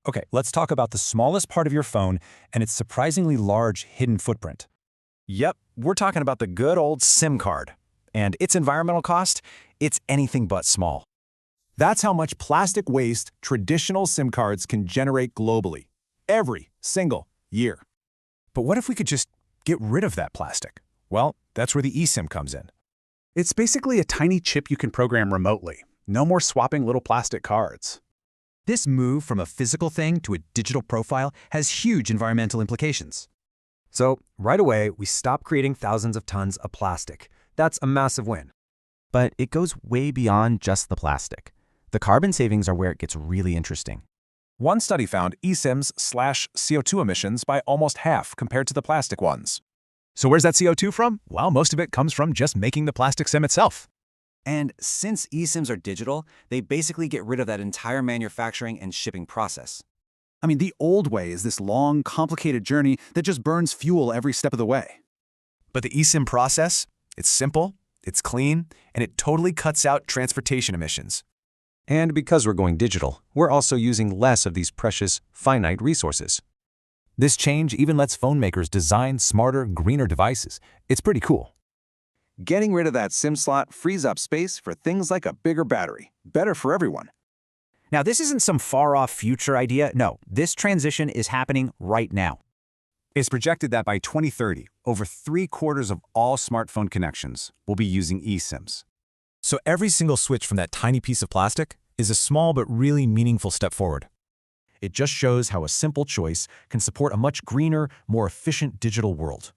Okay, let's talk about the smallest part of your phone and its surprisingly large hidden footprint. Yep, we're talking about the good old SIM card. And its environmental cost? It's anything but small. That's how much plastic waste traditional SIM cards can generate globally, every single year. But what if we could just get rid of that plastic? Well, that's where the eSIM comes in. It's basically a tiny chip you can program remotely. No more swapping little plastic cards. This move from a physical thing to a digital profile has huge environmental implications. So, right away, we stop creating thousands of tons of plastic. That's a massive win. But it goes way beyond just the plastic. The carbon savings are where it gets really interesting. One study found eSIMs slash CO2 emissions by almost half compared to the plastic ones. So where's that CO2 from? Well, most of it comes from just making the plastic SIM itself. And since eSIMs are digital, they basically get rid of that entire manufacturing and shipping process. I mean, the old way is this long, complicated journey that just burns fuel every step of the way. But the eSIM process, it's simple, it's clean, and it totally cuts out transportation emissions. And because we're going digital, we're also using less of these precious, finite resources. This change even lets phone makers design smarter, greener devices. It's pretty cool. Getting rid of that SIM slot frees up space for things like a bigger battery. Better for everyone. Now, this isn't some far-off future idea. No, this transition is happening right now. It's projected that by 2030, over 3/4 of all smartphone connections will be using eSIMs. So every single switch from that tiny piece of plastic is a small but really meaningful step forward. It just shows how a simple choice can support a much greener, more efficient digital world.